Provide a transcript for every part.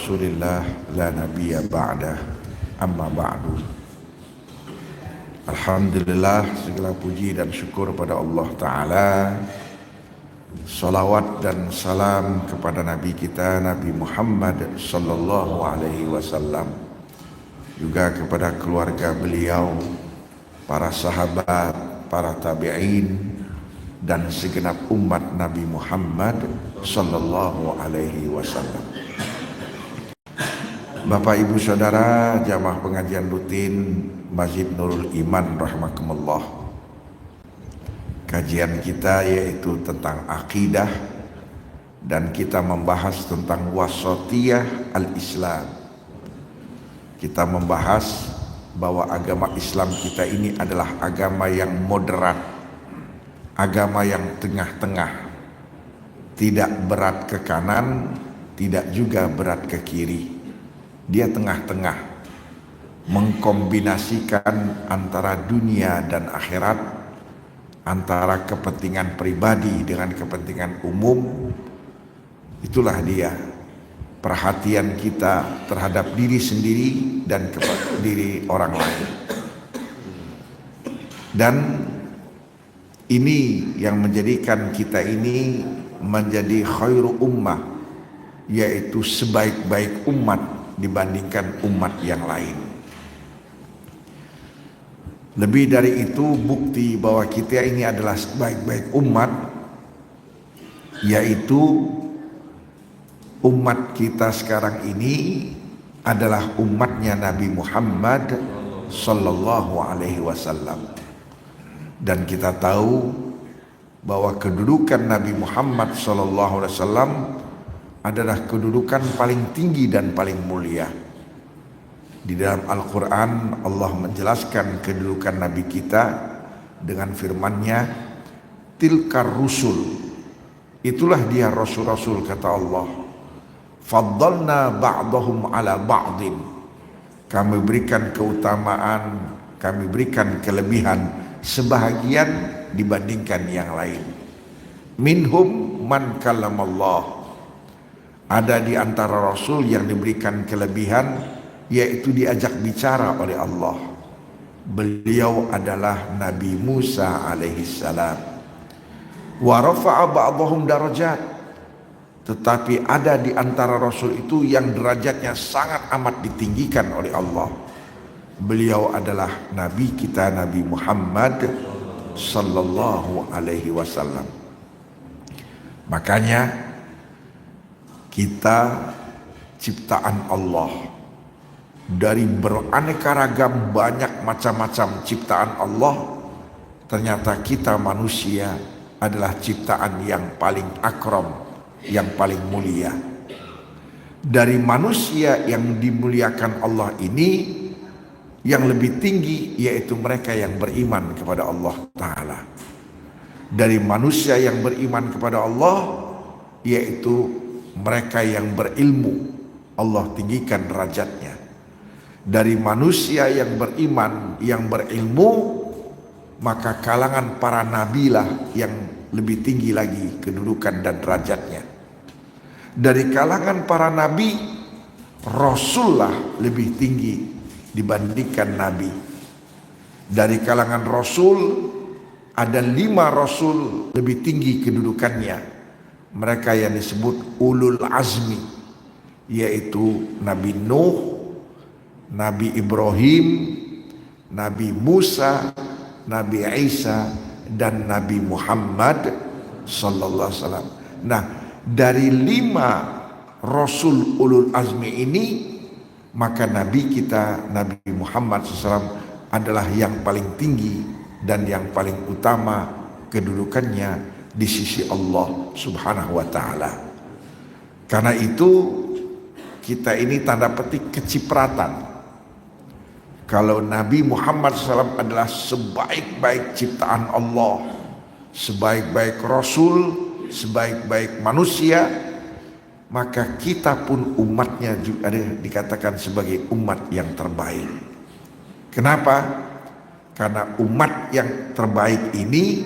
Rasulillah la nabiyya ba'dah, amma ba'du. Alhamdulillah, segala puji dan syukur pada Allah Ta'ala. Salawat dan salam kepada Nabi kita, Nabi Muhammad sallallahu alaihi wasallam, juga kepada keluarga beliau, para sahabat, para tabi'in, dan segenap umat Nabi Muhammad sallallahu alaihi wasallam. Bapak Ibu Saudara jamaah pengajian rutin Masjid Nurul Iman rahimakumullah. Kajian kita yaitu tentang akidah, dan kita membahas tentang wasatiyah al-Islam. Kita membahas bahwa agama Islam kita ini adalah agama yang moderat, agama yang tengah-tengah, tidak berat ke kanan, tidak juga berat ke kiri. Dia tengah-tengah, mengkombinasikan antara dunia dan akhirat, antara kepentingan pribadi dengan kepentingan umum. Itulah dia perhatian kita terhadap diri sendiri dan kepada diri orang lain. Dan ini yang menjadikan kita ini menjadi khairu ummah, yaitu sebaik-baik umat dibandingkan umat yang lain. Lebih dari itu, bukti bahwa kita ini adalah sebaik-baik umat, yaitu umat kita sekarang ini adalah umatnya Nabi Muhammad sallallahu alaihi wasallam. Dan kita tahu bahwa kedudukan Nabi Muhammad sallallahu alaihi wasallam adalah kedudukan paling tinggi dan paling mulia. Di dalam Al-Quran Allah menjelaskan kedudukan Nabi kita dengan firman-Nya, tilkar rusul, itulah dia rasul-rasul, kata Allah, faddalna ba'dahum ala ba'din, kami berikan keutamaan, kami berikan kelebihan sebahagian dibandingkan yang lain. Minhum man kallamallah, ada di antara Rasul yang diberikan kelebihan, yaitu diajak bicara oleh Allah. Beliau adalah Nabi Musa alaihissalam. Wa rafa'a ba'dahum darajat, tetapi ada di antara Rasul itu yang derajatnya sangat amat ditinggikan oleh Allah. Beliau adalah Nabi kita, Nabi Muhammad sallallahu alaihi wasallam. Makanya kita ciptaan Allah, dari beraneka ragam banyak macam-macam ciptaan Allah, ternyata kita manusia adalah ciptaan yang paling akram, yang paling mulia. Dari manusia yang dimuliakan Allah ini, yang lebih tinggi yaitu mereka yang beriman kepada Allah Ta'ala. Dari manusia yang beriman kepada Allah, yaitu mereka yang berilmu, Allah tinggikan derajatnya. Dari manusia yang beriman, yang berilmu, maka kalangan para nabilah yang lebih tinggi lagi kedudukan dan derajatnya. Dari kalangan para nabi, rasullah lebih tinggi dibandingkan nabi. Dari kalangan rasul, ada 5 rasul lebih tinggi kedudukannya. Mereka yang disebut ulul azmi, yaitu Nabi Nuh, Nabi Ibrahim, Nabi Musa, Nabi Isa, dan Nabi Muhammad sallallahu alaihi wasallam. Nah, dari 5 rasul ulul azmi ini, maka Nabi kita, Nabi Muhammad SAW, adalah yang paling tinggi dan yang paling utama kedudukannya di sisi Allah Subhanahu wa Ta'ala. Karena itu kita ini tanda petik kecipratan. Kalau Nabi Muhammad SAW adalah sebaik-baik ciptaan Allah, sebaik-baik Rasul, sebaik-baik manusia, maka kita pun umatnya juga dikatakan sebagai umat yang terbaik. Kenapa? Karena umat yang terbaik ini,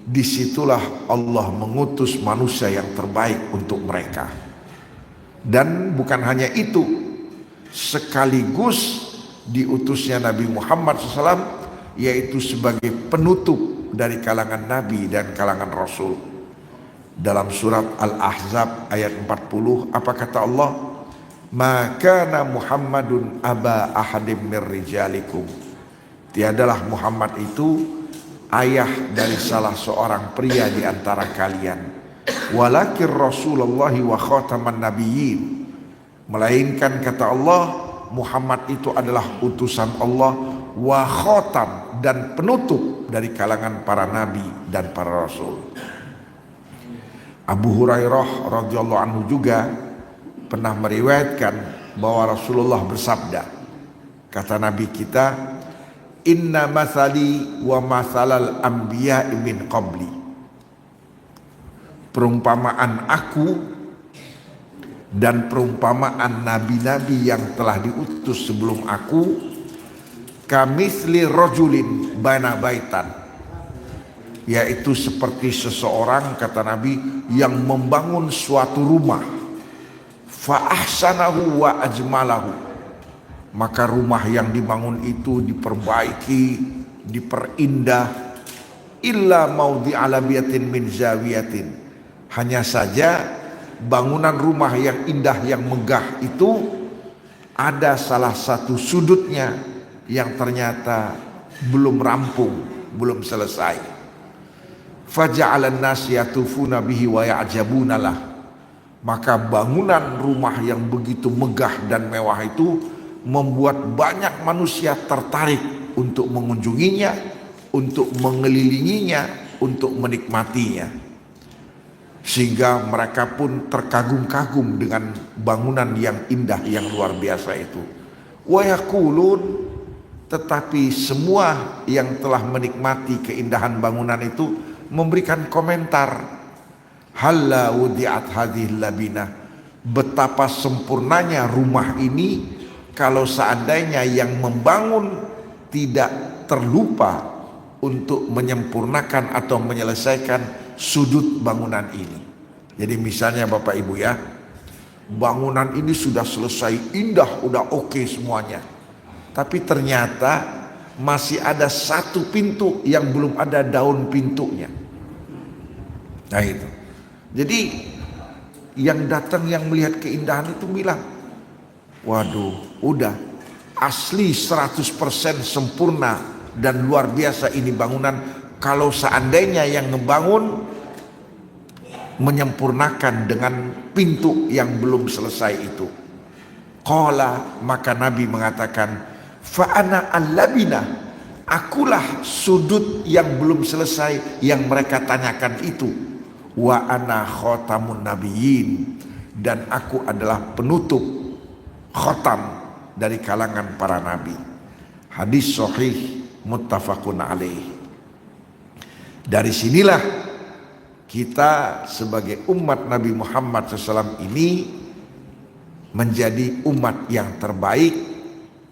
disitulah Allah mengutus manusia yang terbaik untuk mereka. Dan bukan hanya itu, sekaligus diutusnya Nabi Muhammad SAW, yaitu sebagai penutup dari kalangan Nabi dan kalangan Rasul. Dalam surat Al-Ahzab ayat 40, apa kata Allah? Ma kana Muhammadun aba ahadim mir rijalikum. Tiadalah Muhammad itu ayah dari salah seorang pria di antara kalian. Walakin Rasulullah wa khataman nabiyyin. Melainkan kata Allah, Muhammad itu adalah utusan Allah, wa khatam, dan penutup dari kalangan para nabi dan para rasul. Abu Hurairah radhiyallahu anhu juga pernah meriwayatkan bahwa Rasulullah bersabda, kata Nabi kita, inna mathali wa mathalal anbiya min qabli. Perumpamaan aku dan perumpamaan nabi-nabi yang telah diutus sebelum aku, kamitsli rajulin bana baitan, yaitu seperti seseorang, kata Nabi, yang membangun suatu rumah, fa ahsanahu wa ajmalahu, maka rumah yang dibangun itu diperbaiki, diperindah, illa maudhi alabiyatin min zawiyatin, hanya saja bangunan rumah yang indah, yang megah itu ada salah satu sudutnya yang ternyata belum rampung, belum selesai. Faja'alan nas yatufuna bihi wa ya'jabuna lah, maka bangunan rumah yang begitu megah dan mewah itu membuat banyak manusia tertarik untuk mengunjunginya, untuk mengelilinginya, untuk menikmatinya, sehingga mereka pun terkagum-kagum dengan bangunan yang indah, yang luar biasa itu. Wa yaqulun, tetapi semua yang telah menikmati keindahan bangunan itu memberikan komentar, halla wudi'at hadhil labina, betapa sempurnanya rumah ini kalau seandainya yang membangun tidak terlupa untuk menyempurnakan atau menyelesaikan sudut bangunan ini. Jadi misalnya Bapak Ibu ya, bangunan ini sudah selesai, indah, udah oke semuanya, tapi ternyata masih ada satu pintu yang belum ada daun pintunya. Nah itu. Jadi yang datang, yang melihat keindahan itu bilang, waduh, udah asli 100% sempurna dan luar biasa ini bangunan, kalau seandainya yang ngebangun menyempurnakan dengan pintu yang belum selesai itu. Qala, maka Nabi mengatakan, fa'ana al-labina, akulah sudut yang belum selesai yang mereka tanyakan itu. Wa ana khatamun nabiyyin, dan aku adalah penutup, khatam dari kalangan para nabi. Hadis sahih muttafaqun alaih. Dari sinilah kita sebagai umat Nabi Muhammad SAW ini menjadi umat yang terbaik,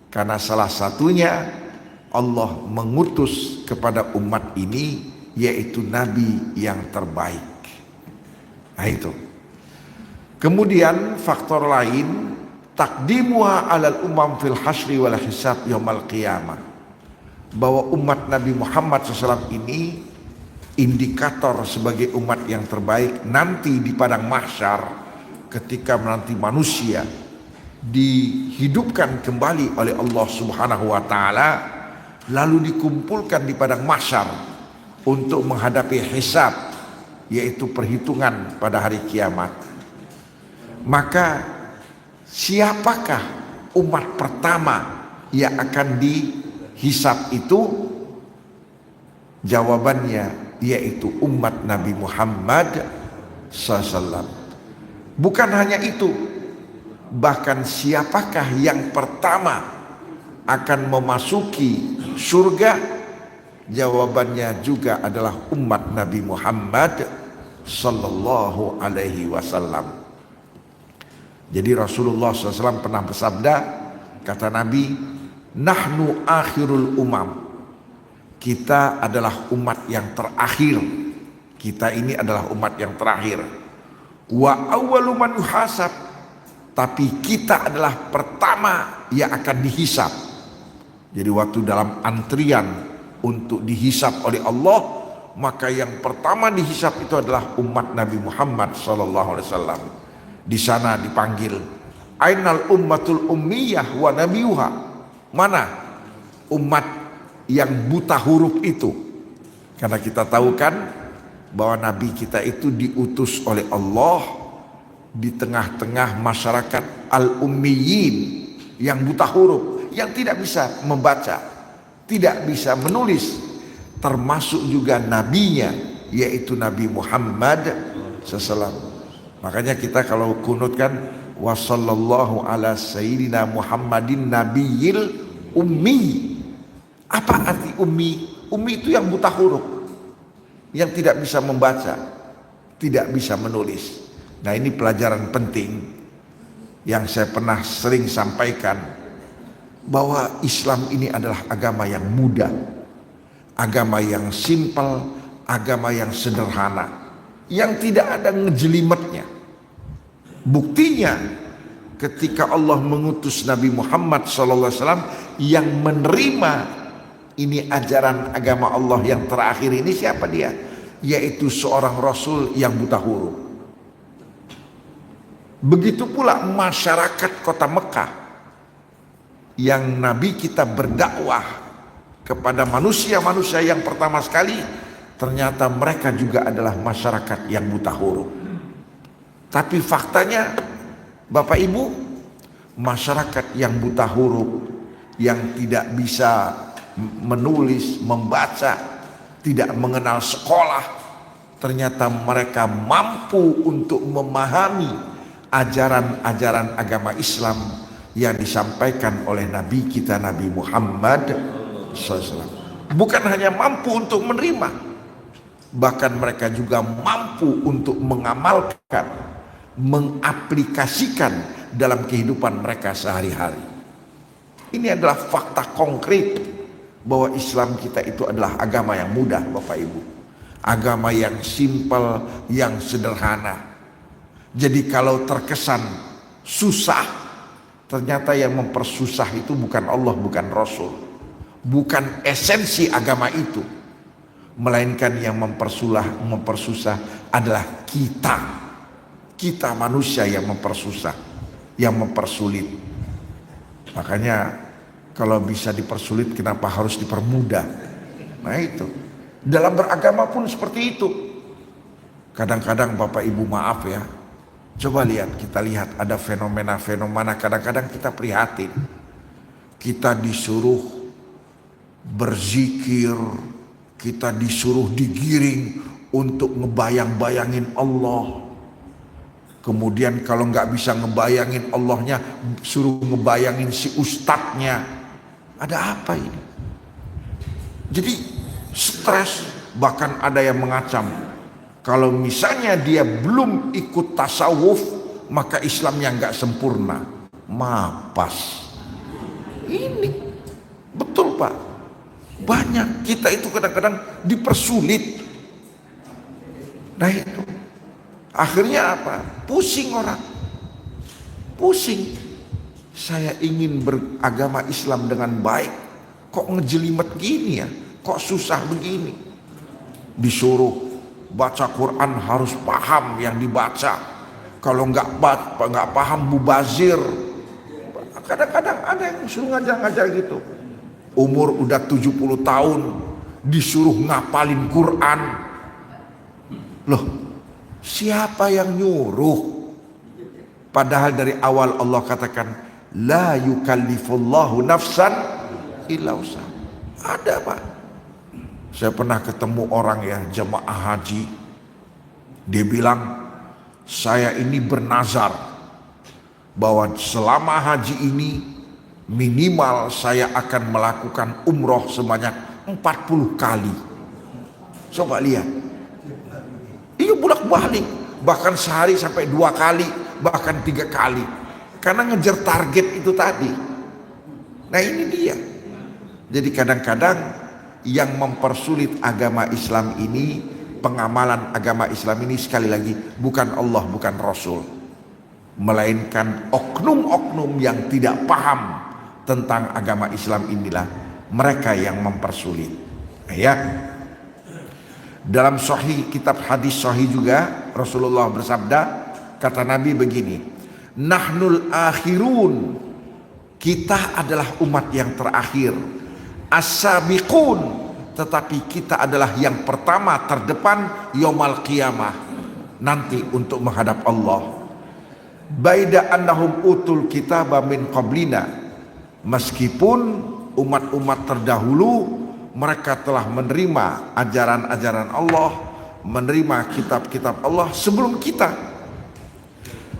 karena salah satunya Allah mengutus kepada umat ini yaitu Nabi yang terbaik. Nah itu. Kemudian faktor lain, takdimuha alal umam fil hasri wal hisab yaumal qiyamah, bahwa umat Nabi Muhammad SAW ini indikator sebagai umat yang terbaik nanti di padang mahsyar, ketika nanti manusia dihidupkan kembali oleh Allah Subhanahu wa taala, lalu dikumpulkan di padang mahsyar untuk menghadapi hisab, yaitu perhitungan pada hari kiamat. Maka siapakah umat pertama yang akan dihisab itu? Jawabannya yaitu umat Nabi Muhammad SAW. Bukan hanya itu, bahkan siapakah yang pertama akan memasuki surga? Jawabannya juga adalah umat Nabi Muhammad sallallahu alaihi wasallam. Jadi Rasulullah SAW pernah bersabda, kata Nabi, nahnu akhirul umam, kita adalah umat yang terakhir, kita ini adalah umat yang terakhir. Wa awwalu man yuhasab, tapi kita adalah pertama yang akan dihisap. Jadi waktu dalam antrian untuk dihisap oleh Allah, maka yang pertama dihisap itu adalah umat Nabi Muhammad SAW. Di sana dipanggil, Ainal ummatul ummiyah wa nabiyuha. Mana umat yang buta huruf itu? Karena kita tahu kan bahwa Nabi kita itu diutus oleh Allah di tengah-tengah masyarakat al-ummiyin yang buta huruf, yang tidak bisa membaca, tidak bisa menulis, termasuk juga nabinya, yaitu Nabi Muhammad SAW. Makanya kita kalau kunut kan, wa sallallahu ala sayyidina Muhammadin nabiyil ummi. Apa arti ummi? Ummi itu yang buta huruf, yang tidak bisa membaca, tidak bisa menulis. Nah, ini pelajaran penting yang saya pernah sering sampaikan, bahwa Islam ini adalah agama yang mudah, agama yang simpel, agama yang sederhana, yang tidak ada ngejelimetnya. Buktinya ketika Allah mengutus Nabi Muhammad SAW yang menerima ini ajaran agama Allah yang terakhir ini, siapa dia? Yaitu seorang Rasul yang buta huruf. Begitu pula masyarakat kota Mekah yang Nabi kita berdakwah kepada manusia-manusia yang pertama sekali, ternyata mereka juga adalah masyarakat yang buta huruf. Tapi faktanya Bapak Ibu, masyarakat yang buta huruf, yang tidak bisa menulis, membaca, tidak mengenal sekolah, ternyata mereka mampu untuk memahami ajaran-ajaran agama Islam yang disampaikan oleh Nabi kita Nabi Muhammad SAW. Bukan hanya mampu untuk menerima, bahkan mereka juga mampu untuk mengamalkan, mengaplikasikan dalam kehidupan mereka sehari-hari. Ini adalah fakta konkret bahwa Islam kita itu adalah agama yang mudah, Bapak Ibu, agama yang simpel, yang sederhana. Jadi kalau terkesan susah, ternyata yang mempersusah itu bukan Allah, bukan Rasul, bukan esensi agama itu, melainkan yang mempersusah adalah kita manusia yang mempersusah, yang mempersulit. Makanya kalau bisa dipersulit, kenapa harus dipermudah? Nah itu, dalam beragama pun seperti itu. Kadang-kadang Bapak Ibu maaf ya, coba kita lihat ada fenomena-fenomena, kadang-kadang kita prihatin. Kita disuruh berzikir, kita disuruh digiring untuk ngebayang-bayangin Allah. Kemudian kalau nggak bisa ngebayangin Allahnya, suruh ngebayangin si ustadznya. Ada apa ini? Jadi stres, bahkan ada yang mengacam, kalau misalnya dia belum ikut tasawuf, maka Islamnya nggak sempurna. Mapas. Ini betul Pak. Banyak kita itu kadang-kadang dipersulit. Nah itu, akhirnya apa? Pusing orang. Pusing. Saya ingin beragama Islam dengan baik, kok ngejelimet gini ya? Kok susah begini? Disuruh baca Quran harus paham yang dibaca. Kalau nggak paham mubazir. Kadang-kadang ada yang suruh ngajar-ngajar gitu. Umur udah 70 tahun disuruh ngapalin Quran. Loh, siapa yang nyuruh? Padahal dari awal Allah katakan, la yukallifullahu nafsan illa usaha. Ada Pak. Saya pernah ketemu orang ya, jemaah haji. Dia bilang, saya ini bernazar bahwa selama haji ini minimal saya akan melakukan umroh sebanyak 40 kali. Coba lihat. Iya bolak-balik, bahkan sehari sampai 2 kali, bahkan 3 kali. Karena ngejar target itu tadi. Nah ini dia. Jadi kadang-kadang yang mempersulit agama Islam ini, pengamalan agama Islam ini, sekali lagi bukan Allah, bukan Rasul. melainkan oknum-oknum yang tidak paham tentang agama Islam inilah mereka yang mempersulit. Ya. Dalam sahih, kitab hadis sahih juga Rasulullah bersabda, kata Nabi begini, nahnul akhirun, kita adalah umat yang terakhir, as-sabiqun, tetapi kita adalah yang pertama terdepan yaumal qiyamah, nanti untuk menghadap Allah. Baida annahum utul kitaba min qablina, meskipun umat-umat terdahulu mereka telah menerima ajaran-ajaran Allah, menerima kitab-kitab Allah sebelum kita.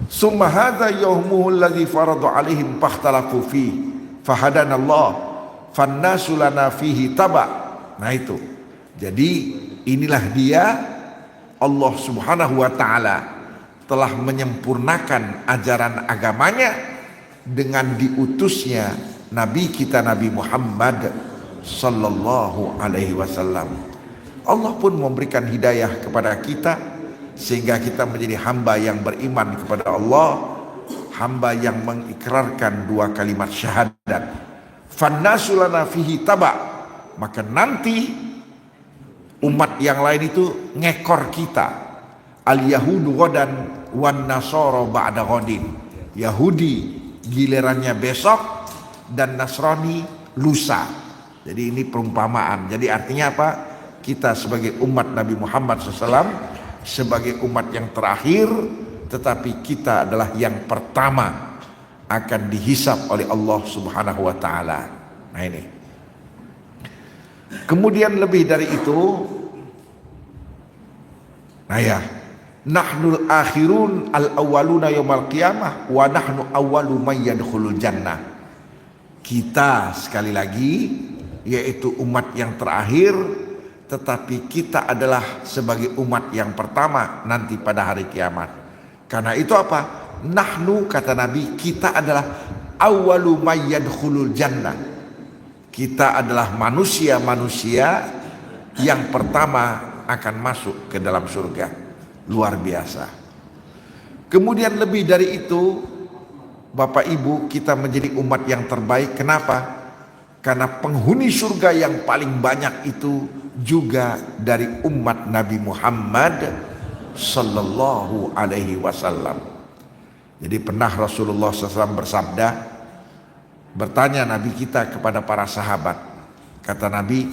Summa hadza yaumuhul ladzi farada alaihim fakhtalafu fi fahadanallah fannasu lana fihi taba. Nah itu. Jadi inilah dia, Allah Subhanahu wa taala telah menyempurnakan ajaran agamanya dengan diutusnya Nabi kita Nabi Muhammad sallallahu alaihi wasallam. Allah pun memberikan hidayah kepada kita sehingga kita menjadi hamba yang beriman kepada Allah, hamba yang mengikrarkan dua kalimat syahadat. Fannasu lana fihi taba, maka nanti umat yang lain itu ngekor kita. Al yahudu ghadan wan nasara ba'da ghadin. Yahudi gilirannya besok dan Nasrani lusa. Jadi ini perumpamaan. Jadi artinya apa? Kita sebagai umat Nabi Muhammad SAW, sebagai umat yang terakhir, tetapi kita adalah yang pertama akan dihisab oleh Allah Subhanahu wa taala. Nah ini. Kemudian lebih dari itu, nah ya, nahnul akhirun al awwaluna yaumal qiyamah wa nahnu awwalu man yadkhulul jannah. Kita sekali lagi yaitu umat yang terakhir, tetapi kita adalah sebagai umat yang pertama nanti pada hari kiamat. Karena itu apa? Nahnu, kata Nabi, kita adalah awwalu may yadkhulul jannah. Kita adalah manusia-manusia yang pertama akan masuk ke dalam surga. Luar biasa. Kemudian lebih dari itu, Bapak Ibu, kita menjadi umat yang terbaik. Kenapa? Karena penghuni surga yang paling banyak itu juga dari umat Nabi Muhammad sallallahu alaihi wasallam. Jadi pernah Rasulullah SAW bersabda, bertanya Nabi kita kepada para sahabat, kata Nabi,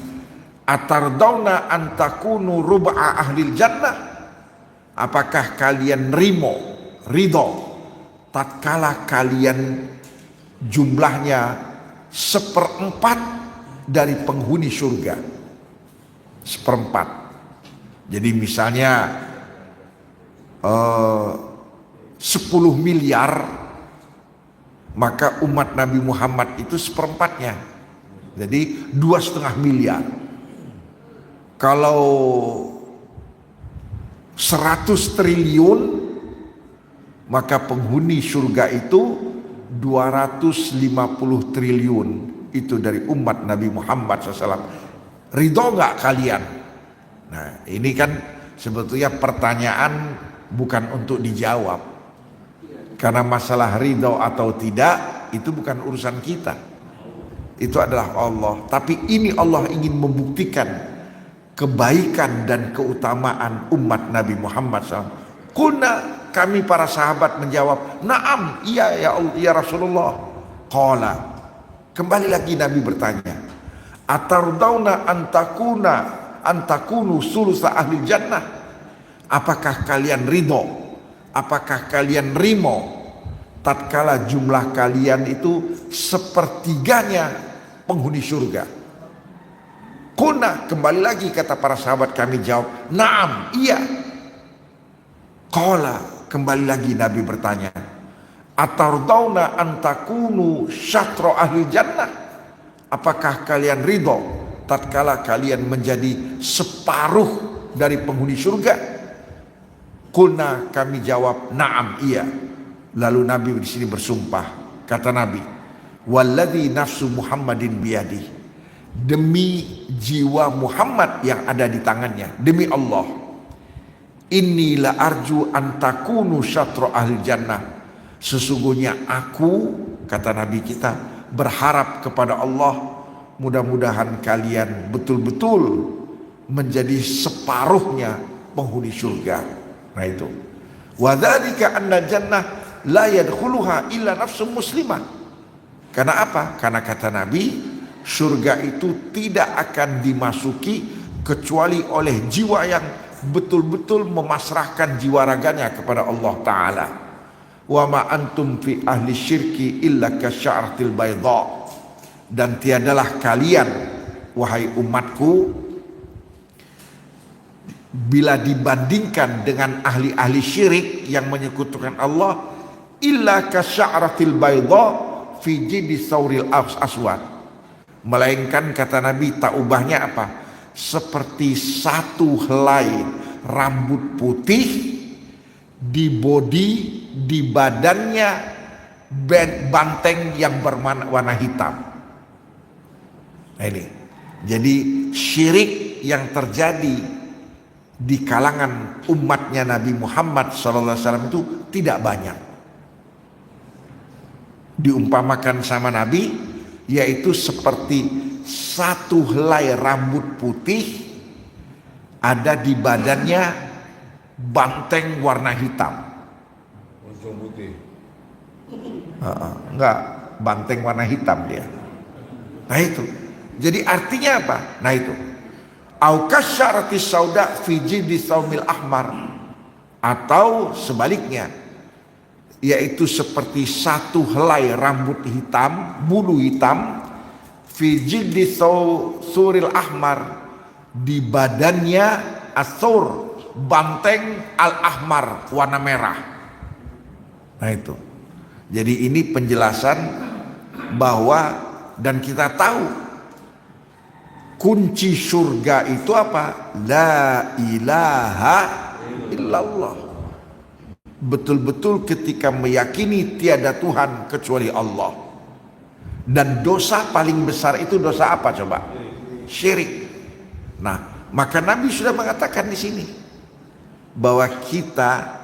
atardawna antakunu rub'a ahlil jannah, apakah kalian ridho tatkala kalian jumlahnya seperempat dari penghuni surga. Seperempat. Jadi misalnya 10 miliar, maka umat Nabi Muhammad itu seperempatnya. Jadi 2,5 miliar. Kalau 100 triliun, maka penghuni surga itu 250 triliun. Itu dari umat Nabi Muhammad SAW. Ridho nggak kalian? Nah ini kan sebetulnya pertanyaan bukan untuk dijawab, karena masalah ridho atau tidak itu bukan urusan kita, itu adalah Allah. Tapi ini Allah ingin membuktikan kebaikan dan keutamaan umat Nabi Muhammad SAW. Kuna, kami para sahabat menjawab, naam, iya ya Allah, ya Rasulullah. Qala, kembali lagi Nabi bertanya, atardawna antakunu sulusa ahli jannah, apakah kalian ridho, apakah kalian rimo tatkala jumlah kalian itu sepertiganya penghuni surga? Kuna, kembali lagi kata para sahabat kami jawab, naam, iya. Qala, kembali lagi Nabi bertanya, atardawna antakunu syatra ahli jannah, apakah kalian ridho tatkala kalian menjadi separuh dari penghuni surga? Qulna, kami jawab, na'am, iya. Lalu Nabi di sini bersumpah, kata Nabi, walladzi nafsu Muhammadin biyadi, demi jiwa Muhammad yang ada di tangannya, demi Allah, inni la arju an takunu syatra ahli jannah, Sesungguhnya aku, kata Nabi kita, berharap kepada Allah, mudah-mudahan kalian betul-betul menjadi separuhnya penghuni surga. Nah itu. Wa dzalika anna jannah la yadkhuluha illa nafsun muslimah. Karena apa? Karena kata Nabi, surga itu tidak akan dimasuki kecuali oleh jiwa yang betul-betul memasrahkan jiwa raganya kepada Allah Ta'ala. Wa ma antum fi ahli syirki illa kasya'ratil bayda. Dan tiadalah kalian, wahai umatku, bila dibandingkan dengan ahli-ahli syirik yang menyekutukan Allah, illa kasya'ratil bayda fi jidi sauril aswad. Melainkan kata Nabi, tak ubahnya apa? Seperti satu helai rambut putih di bodi, di badannya banteng yang berwarna hitam. Nah ini, jadi syirik yang terjadi di kalangan umatnya Nabi Muhammad SAW itu tidak banyak. Diumpamakan sama Nabi, yaitu seperti satu helai rambut putih ada di badannya banteng warna hitam. Putih. Enggak, banteng warna hitam dia. Nah itu. Jadi artinya apa? Nah itu. Au kasyaratis sauda fi jidi saumil ahmar, atau sebaliknya, yaitu seperti satu helai rambut hitam, bulu hitam, fi jidi suril ahmar, di badannya asur, banteng al ahmar, warna merah. Nah itu. Jadi ini penjelasan bahwa, dan kita tahu kunci surga itu apa? La ilaha illallah. Betul-betul ketika meyakini tiada Tuhan kecuali Allah. Dan dosa paling besar itu dosa apa coba? Syirik. Nah, maka Nabi sudah mengatakan di sini bahwa kita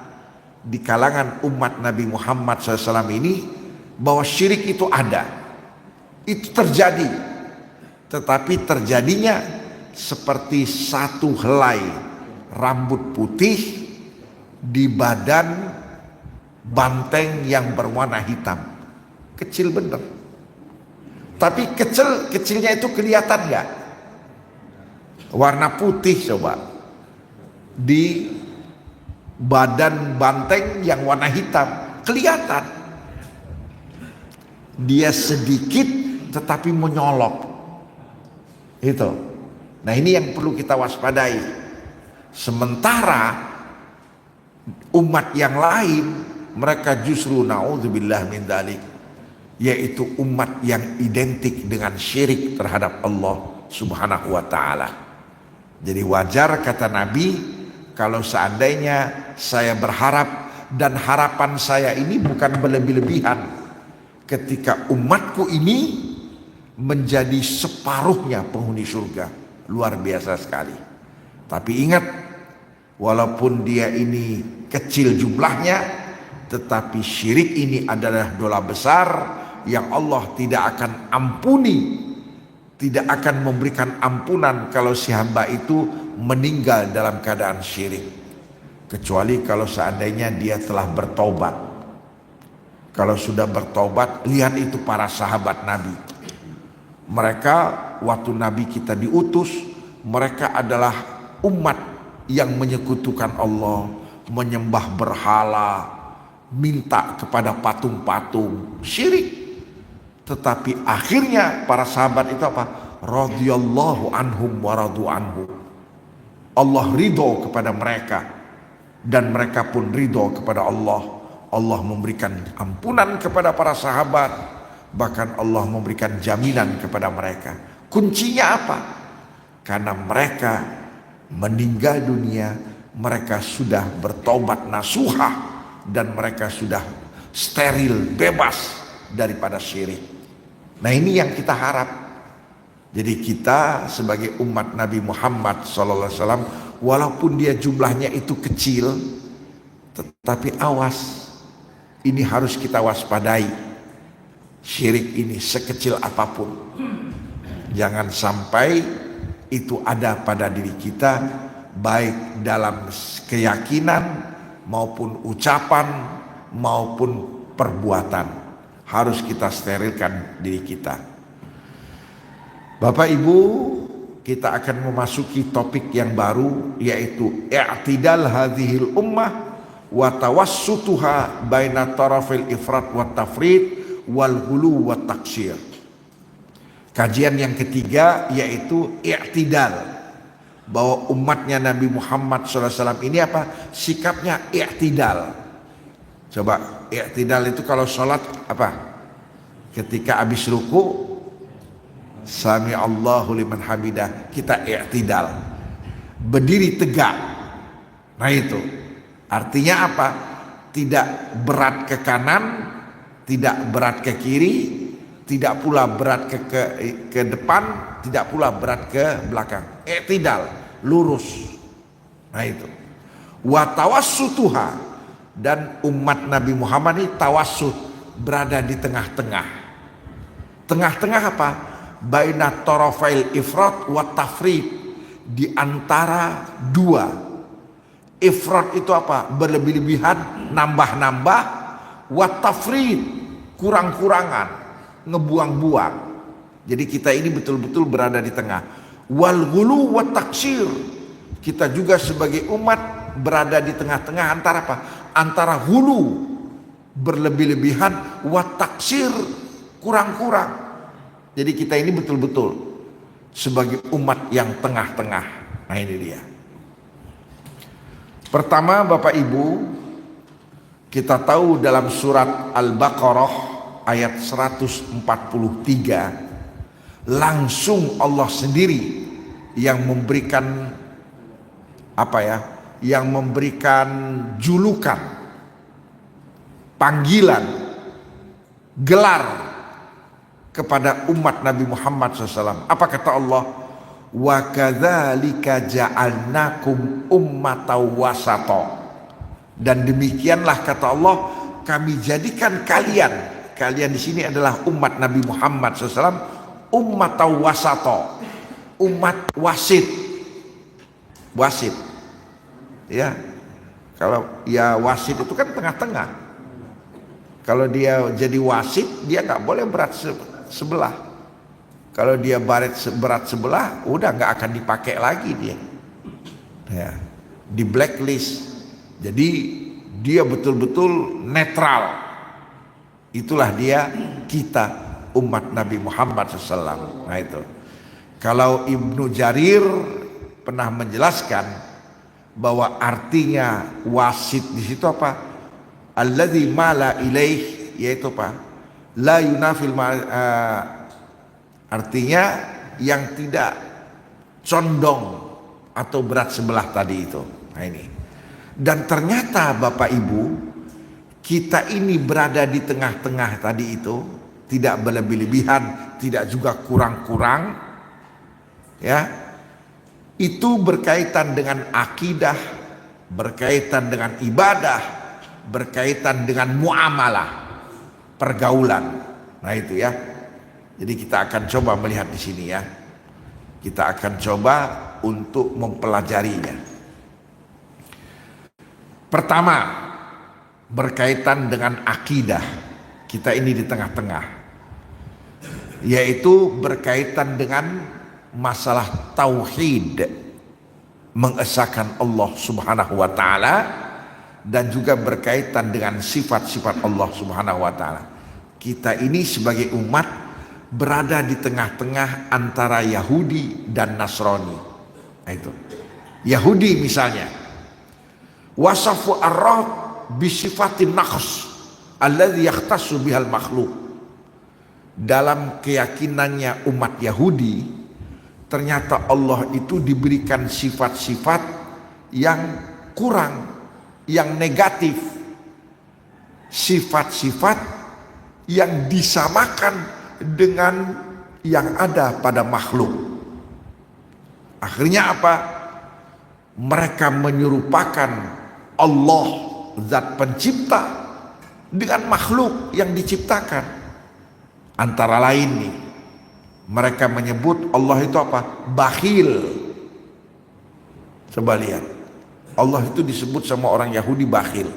di kalangan umat Nabi Muhammad SAW ini, bahwa syirik itu ada, itu terjadi. Tetapi terjadinya seperti satu helai rambut putih di badan banteng yang berwarna hitam. Kecil bener. Tapi kecilnya itu kelihatan nggak? Warna putih coba di badan banteng yang warna hitam, kelihatan. Dia sedikit tetapi menyolok. Itu. Nah ini yang perlu kita waspadai. Sementara umat yang lain, mereka justru naudzubillah min dzalik, yaitu umat yang identik dengan syirik terhadap Allah Subhanahu wa taala. Jadi wajar kata Nabi, kalau seandainya saya berharap, dan harapan saya ini bukan berlebih-lebihan, ketika umatku ini menjadi separuhnya penghuni surga. Luar biasa sekali. Tapi ingat, walaupun dia ini kecil jumlahnya, tetapi syirik ini adalah dosa besar yang Allah tidak akan ampuni, tidak akan memberikan ampunan kalau si hamba itu meninggal dalam keadaan syirik, kecuali kalau seandainya dia telah bertobat. Kalau sudah bertobat, lihat itu para sahabat Nabi. Mereka waktu Nabi kita diutus, mereka adalah umat yang menyekutukan Allah, menyembah berhala, minta kepada patung-patung, syirik. Tetapi akhirnya para sahabat itu apa? Radhiyallahu anhum wa radu anhu. Allah ridho kepada mereka dan mereka pun ridho kepada Allah. Allah memberikan ampunan kepada para sahabat. Bahkan Allah memberikan jaminan kepada mereka. Kuncinya apa? Karena mereka meninggal dunia, mereka sudah bertobat nasuha, dan mereka sudah steril, bebas daripada syirik. Nah ini yang kita harap. Jadi kita sebagai umat Nabi Muhammad SAW, walaupun dia jumlahnya itu kecil, tetapi awas, Ini harus kita waspadai. Syirik ini sekecil apapun, jangan sampai itu ada pada diri kita, baik dalam keyakinan maupun ucapan maupun perbuatan. Harus kita sterilkan diri kita. Bapak Ibu, kita akan memasuki topik yang baru, yaitu i'tidal hadhil ummah wa tawassutuha baina tarafil ifrat wa tafrid wal hulu wa taksir. Kajian yang ketiga yaitu i'tidal, bahwa umatnya Nabi Muhammad SAW ini apa? Sikapnya i'tidal. Coba, i'tidal itu kalau sholat apa? Ketika habis ruku, Sami Allahu liman hamidah, kita i'tidal, berdiri tegak. Nah itu artinya apa? Tidak berat ke kanan, tidak berat ke kiri, tidak pula berat ke depan, tidak pula berat ke belakang. I'tidal, lurus. Nah itu. Wa tawassutuha, dan umat Nabi Muhammad ini tawassut, berada di tengah-tengah. Tengah-tengah apa? Baina tarafail ifrat wa tafrid, di antara dua. Ifrat itu apa? Berlebih-lebihan, nambah-nambah. Wa tafrid, kurang-kurangan, ngebuang-buang. Jadi kita ini betul-betul berada di tengah. Wal ghulu wa taksir, kita juga sebagai umat berada di tengah-tengah antara apa? Antara hulu, berlebih-lebihan, wa taksir, kurang-kurang. Jadi kita ini betul-betul sebagai umat yang tengah-tengah. Nah ini dia. Pertama Bapak Ibu, kita tahu dalam surat Al-Baqarah ayat 143, langsung Allah sendiri yang memberikan apa ya? Yang memberikan julukan, panggilan, gelar kepada umat Nabi Muhammad SAW. Apa kata Allah? Wa kadzalika ja'alnakum ummatan wasata. Dan demikianlah kata Allah, kami jadikan kalian di sini adalah umat Nabi Muhammad SAW, ummatan wasata, umat wasit. Wasit, ya. Kalau ya wasit itu kan tengah-tengah. Kalau dia jadi wasit, dia nggak boleh berat sebelah. Kalau dia berat sebelah, udah nggak akan dipakai lagi dia. Ya, di blacklist. Jadi dia betul-betul netral. Itulah dia, kita umat Nabi Muhammad SAW. Nah itu. Kalau Ibnu Jarir pernah menjelaskan bahwa artinya wasit di situ apa? Alladzi mala ilaih, yaitu apa? La yunafil artinya yang tidak condong atau berat sebelah tadi itu. Nah ini. Dan ternyata Bapak Ibu, kita ini berada di tengah-tengah tadi itu, tidak berlebih-lebihan, tidak juga kurang-kurang. Ya. Itu berkaitan dengan akidah, berkaitan dengan ibadah, berkaitan dengan muamalah, pergaulan. Nah itu ya. Jadi kita akan coba melihat di sini ya. Kita akan coba untuk mempelajarinya. Pertama, berkaitan dengan akidah. Kita ini di tengah-tengah. Yaitu berkaitan dengan masalah tauhid, mengesahkan Allah Subhanahu wa taala, dan juga berkaitan dengan sifat-sifat Allah Subhanahu wa taala. Kita ini sebagai umat berada di tengah-tengah antara Yahudi dan Nasrani. Nah itu. Yahudi misalnya, wasafu ar-rabb bi sifatin naqs alladzi yahtassu bihal makhluk. Dalam keyakinannya umat Yahudi, ternyata Allah itu diberikan sifat-sifat yang kurang, yang negatif, sifat-sifat yang disamakan dengan yang ada pada makhluk. Akhirnya apa? Mereka menyerupakan Allah zat pencipta dengan makhluk yang diciptakan. Antara lain nih, mereka menyebut Allah itu apa? Bakhil. Coba lihat, Allah itu disebut sama orang Yahudi bakhil.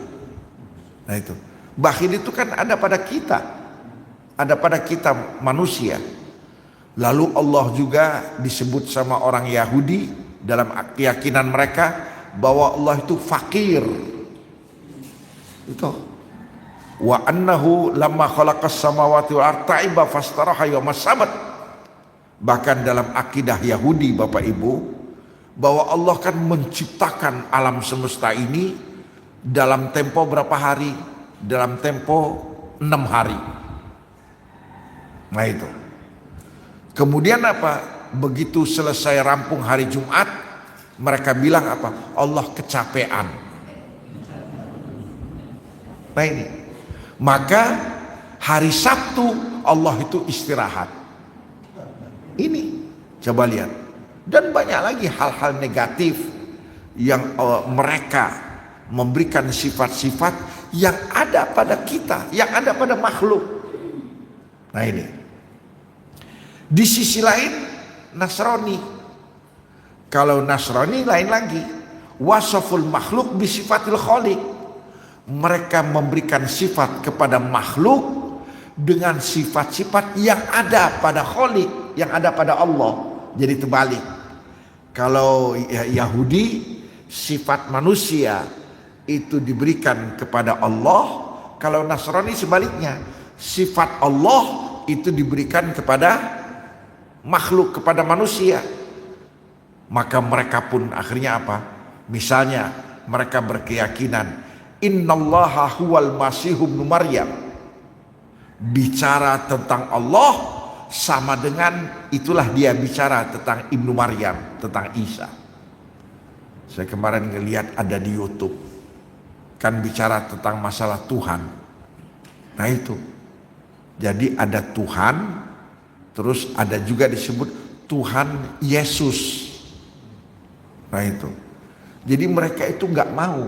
Nah itu, bakhil itu kan ada pada kita, ada pada kita manusia. Lalu Allah juga disebut sama orang Yahudi dalam keyakinan mereka bahwa Allah itu fakir. Itu. Wa annahu lamma khalaqas samawati wal arda ta'iba fastaraha yawmas sabat. Bahkan dalam akidah Yahudi Bapak Ibu, bahwa Allah kan menciptakan alam semesta ini dalam tempo berapa hari? Dalam tempo 6 hari. Nah itu. Kemudian apa? Begitu selesai rampung hari Jumat, mereka bilang apa? Allah kecapean. Nah ini. Maka hari Sabtu Allah itu istirahat. Ini coba lihat. Dan banyak lagi hal-hal negatif yang mereka memberikan sifat-sifat yang ada pada kita, yang ada pada makhluk. Nah ini. Di sisi lain Nasrani. Kalau Nasrani lain lagi. Wasaful makhluk bisifatil khaliq. Mereka memberikan sifat kepada makhluk dengan sifat-sifat yang ada pada khaliq, yang ada pada Allah. Jadi terbalik. Kalau Yahudi sifat manusia itu diberikan kepada Allah, kalau Nasrani sebaliknya, sifat Allah itu diberikan kepada makhluk, kepada manusia. Maka mereka pun akhirnya apa? Misalnya mereka berkeyakinan innallaha huwal masih ibnu Maryam. Bicara tentang Allah sama dengan itulah dia bicara tentang Ibnu Maryam, tentang Isa. Saya kemarin ngelihat ada di YouTube, kan bicara tentang masalah Tuhan. Nah itu, jadi ada Tuhan, terus ada juga disebut Tuhan Yesus. Nah itu, jadi mereka itu nggak mau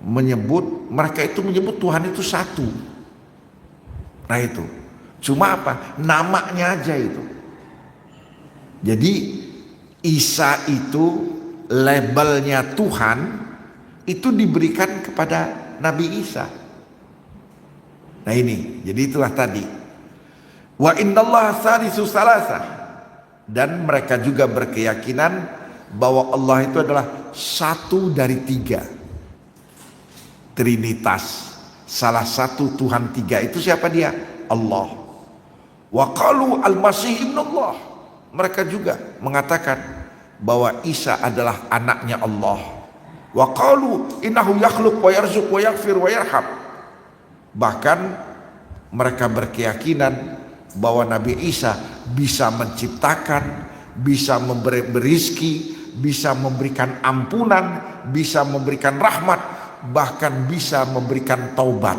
menyebut, mereka itu menyebut Tuhan itu satu. Nah itu. Cuma apa? Namanya aja itu. Jadi Isa itu labelnya Tuhan itu diberikan kepada Nabi Isa. Nah ini, jadi itulah tadi. Wa innallaha tsalitsu tsalatsa. Dan mereka juga berkeyakinan bahwa Allah itu adalah satu dari tiga. Trinitas. Salah satu Tuhan tiga itu siapa dia? Allah. Wa qalu al-masih ibnullah. Mereka juga mengatakan bahwa Isa adalah anaknya Allah. Wa qalu innahu yakhluq wa yarzuq wa yaghfir wa yarham. Bahkan mereka berkeyakinan bahwa Nabi Isa bisa menciptakan, bisa memberi rezeki, bisa memberikan ampunan, bisa memberikan rahmat, bahkan bisa memberikan taubat.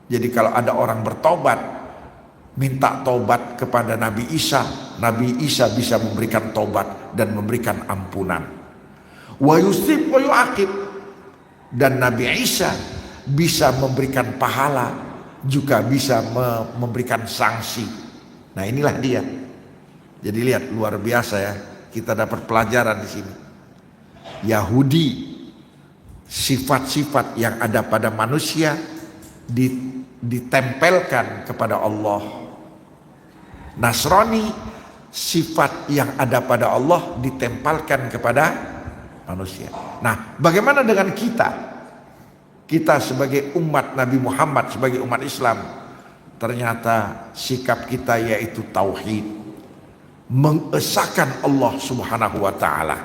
Jadi kalau ada orang bertobat, minta taubat kepada Nabi Isa bisa memberikan taubat dan memberikan ampunan. Wa yusib wa yu'aqib. Dan Nabi Isa bisa memberikan pahala, juga bisa memberikan sanksi. Nah inilah dia. Jadi lihat, luar biasa ya, kita dapat pelajaran di sini. Yahudi, sifat-sifat yang ada pada manusia ditempelkan kepada Allah. Nasrani, sifat yang ada pada Allah ditempelkan kepada manusia. Nah, bagaimana dengan kita? Kita sebagai umat Nabi Muhammad, sebagai umat Islam, ternyata sikap kita yaitu tauhid, mengesahkan Allah Subhanahu wa taala.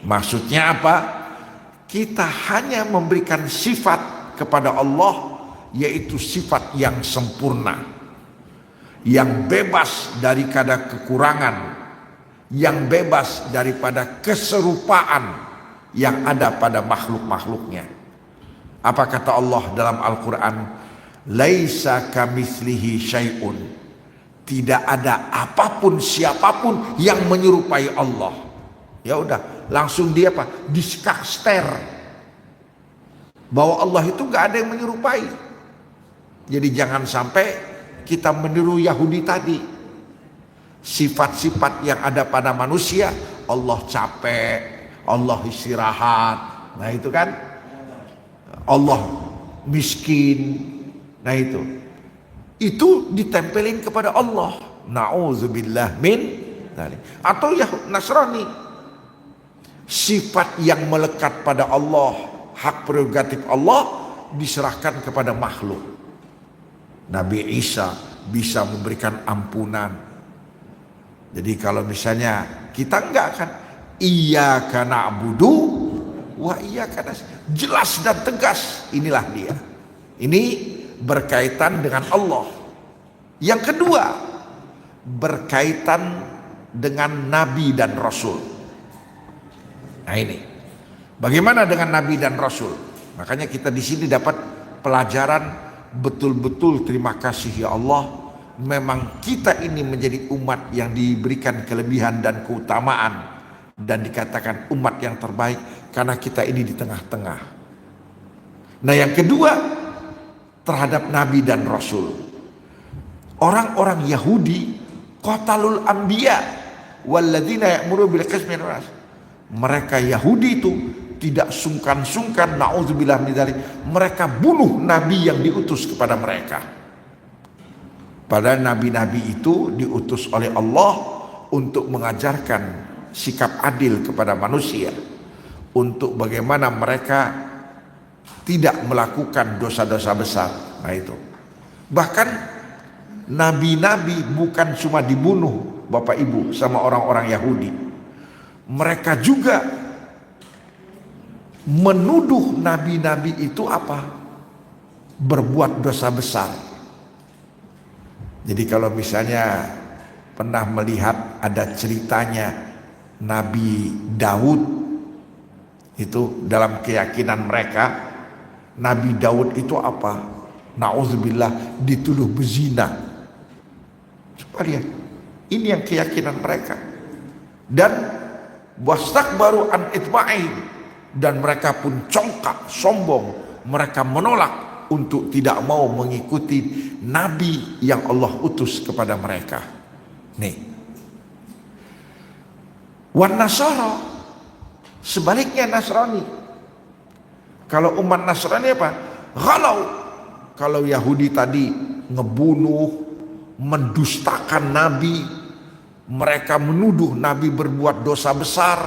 Maksudnya apa? Kita hanya memberikan sifat kepada Allah, yaitu sifat yang sempurna, yang bebas daripada kekurangan, yang bebas daripada keserupaan yang ada pada makhluk-makhluknya. Apa kata Allah dalam Al-Quran? Laisa kamitslihi syai'un. Tidak ada apapun, siapapun yang menyerupai Allah. Ya udah, langsung dia apa? Diskakster. bahwa Allah itu gak ada yang menyerupai. Jadi jangan sampai kita meniru Yahudi tadi. Sifat-sifat yang ada pada manusia, Allah capek, Allah istirahat, nah itu kan, Allah miskin, nah itu ditempelin kepada Allah. Na'udzubillah min dzalik. Atau Nasrani, sifat yang melekat pada Allah, hak prerogatif Allah diserahkan kepada makhluk. Nabi Isa bisa memberikan ampunan. Jadi kalau misalnya kita enggak kan, iyyaka na'budu wa iyyaka nasta'in, jelas dan tegas, inilah dia. Ini berkaitan dengan Allah. Yang kedua, berkaitan dengan Nabi dan Rasul. Nah ini, bagaimana dengan Nabi dan Rasul? Makanya kita di sini dapat pelajaran betul-betul terima kasih ya Allah. Memang kita ini menjadi umat yang diberikan kelebihan dan keutamaan dan dikatakan umat yang terbaik karena kita ini di tengah-tengah. Nah yang kedua, terhadap Nabi dan Rasul. Orang-orang Yahudi qatalul anbiya walladzina ya'muru bil qismi. Mereka Yahudi itu tidak sungkan-sungkan, naudzubillah min dzalik, mereka bunuh nabi yang diutus kepada mereka. Padahal nabi-nabi itu diutus oleh Allah untuk mengajarkan sikap adil kepada manusia, untuk bagaimana mereka tidak melakukan dosa-dosa besar. Nah itu. Bahkan nabi-nabi bukan cuma dibunuh Bapak Ibu sama orang-orang Yahudi. Mereka juga menuduh nabi-nabi itu apa? Berbuat dosa besar. Jadi kalau misalnya pernah melihat ada ceritanya Nabi Daud, itu dalam keyakinan mereka Nabi Daud itu apa? Na'udzubillah, dituduh berzina. Coba lihat, ini yang keyakinan mereka. Dan wastakbaru an itma'in, dan mereka pun congkak, sombong, mereka menolak untuk tidak mau mengikuti nabi yang Allah utus kepada mereka. Nih, wan nasara, sebaliknya Nasrani. Kalau umat Nasrani apa? Kalau Yahudi tadi ngebunuh, mendustakan nabi, mereka menuduh nabi berbuat dosa besar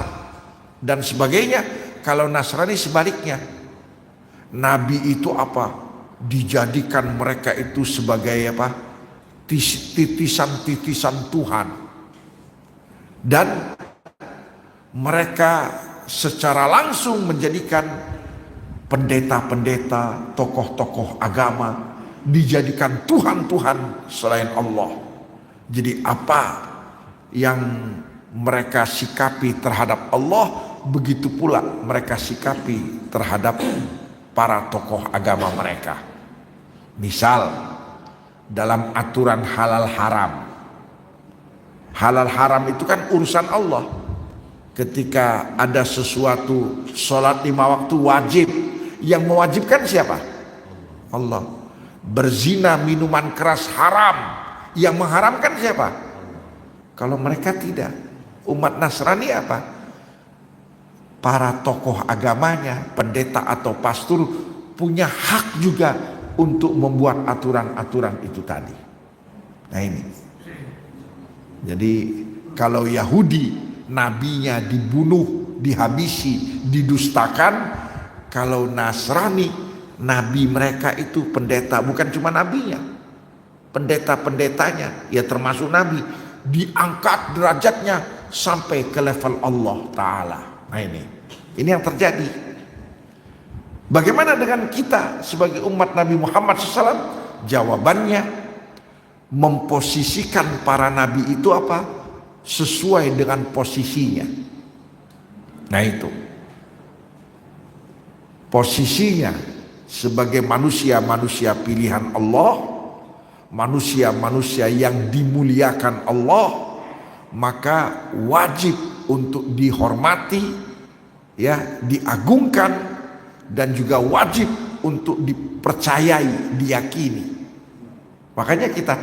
dan sebagainya. Kalau Nasrani sebaliknya, nabi itu apa? Dijadikan mereka itu sebagai apa? Titisan-titisan Tuhan. Dan mereka secara langsung menjadikan pendeta-pendeta, tokoh-tokoh agama dijadikan Tuhan-Tuhan selain Allah. Jadi apa yang mereka sikapi terhadap Allah, begitu pula mereka sikapi terhadap para tokoh agama mereka. Misal dalam aturan halal haram. Halal haram itu kan urusan Allah. Ketika ada sesuatu, sholat 5 waktu wajib, yang mewajibkan siapa? Allah. Berzina, minuman keras haram, yang mengharamkan siapa? Kalau mereka tidak. Umat Nasrani apa? Para tokoh agamanya, pendeta atau pastor punya hak juga untuk membuat aturan-aturan itu tadi. Nah ini. Jadi kalau Yahudi nabinya dibunuh, dihabisi, didustakan. Kalau Nasrani, nabi mereka itu pendeta, bukan cuma nabinya, pendeta-pendetanya, ya termasuk nabi, diangkat derajatnya sampai ke level Allah Ta'ala. Nah ini yang terjadi. Bagaimana dengan kita sebagai umat Nabi Muhammad SAW? Jawabannya, memposisikan para nabi itu apa? Sesuai dengan posisinya. Nah itu, posisinya sebagai manusia-manusia pilihan Allah, manusia-manusia yang dimuliakan Allah, maka wajib untuk dihormati, ya, diagungkan, dan juga wajib untuk dipercayai, diyakini. Makanya kita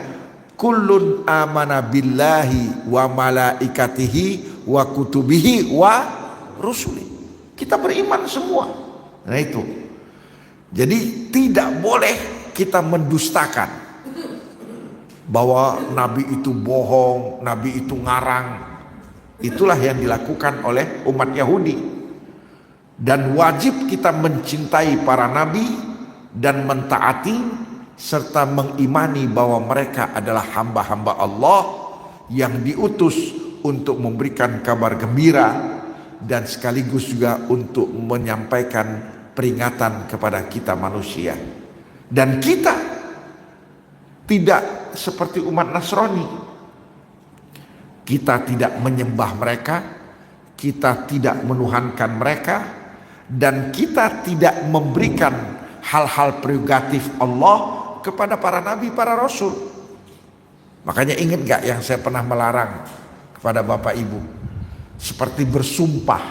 kullun amana billahi wa malaikatihi wa kutubihi wa rusuli. Kita beriman semua. Nah itu. Jadi tidak boleh kita mendustakan bahwa Nabi itu bohong, Nabi itu ngarang. Itulah yang dilakukan oleh umat Yahudi. Dan wajib kita mencintai para nabi dan mentaati serta mengimani bahwa mereka adalah hamba-hamba Allah yang diutus untuk memberikan kabar gembira dan sekaligus juga untuk menyampaikan peringatan kepada kita manusia. Dan kita tidak seperti umat Nasrani. Kita tidak menyembah mereka, kita tidak menuhankan mereka, dan kita tidak memberikan hal-hal prerogatif Allah kepada para nabi, para rasul. Makanya ingat gak yang saya pernah melarang kepada Bapak Ibu? Seperti bersumpah.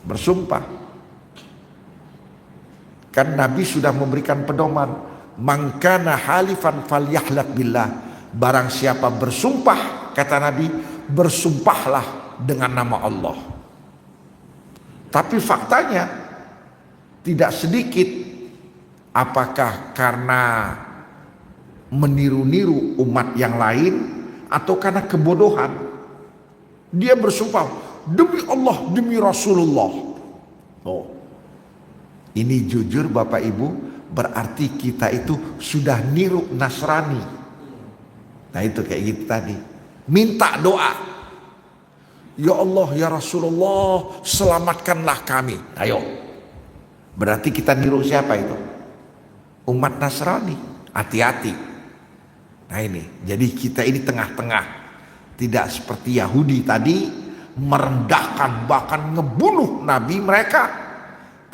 Bersumpah. Kan Nabi sudah memberikan pedoman. Man kana halifan falyahlaf billah. Barang siapa bersumpah, kata Nabi, bersumpahlah dengan nama Allah. Tapi faktanya tidak sedikit, apakah karena meniru-niru umat yang lain atau karena kebodohan, dia bersumpah demi Allah, demi Rasulullah. Oh, ini jujur Bapak Ibu, berarti kita itu sudah niru Nasrani. Nah itu kayak gitu tadi, minta doa, ya Allah, ya Rasulullah, selamatkanlah kami. Ayo. Berarti kita niru siapa itu? Umat Nasrani. Hati-hati. Nah ini, jadi kita ini tengah-tengah. Tidak seperti Yahudi tadi, merendahkan bahkan ngebunuh nabi mereka.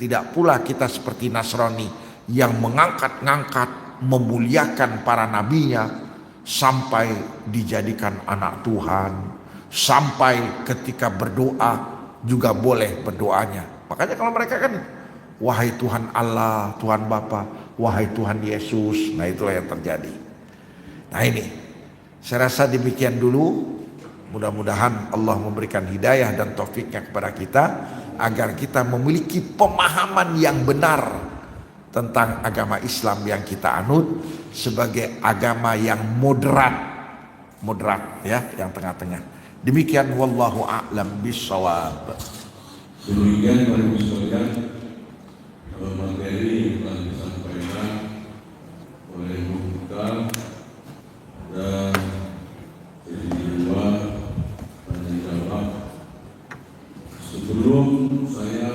Tidak pula kita seperti Nasrani yang mengangkat-ngangkat, memuliakan para nabinya sampai dijadikan anak Tuhan. Sampai ketika berdoa juga boleh berdoanya. Makanya kalau mereka kan, wahai Tuhan Allah, Tuhan Bapa, wahai Tuhan Yesus. Nah itulah yang terjadi. Nah ini, saya rasa demikian dulu. Mudah-mudahan Allah memberikan hidayah dan taufiknya kepada kita, agar kita memiliki pemahaman yang benar tentang agama Islam yang kita anut sebagai agama yang moderat ya, yang tengah-tengah. Demikian wallahu a'lam bishawab. Demikian Bapak Ibu sekalian, materi yang telah disampaikan oleh Ibu kita dan sesi 2 tanya jawab. Sebelum saya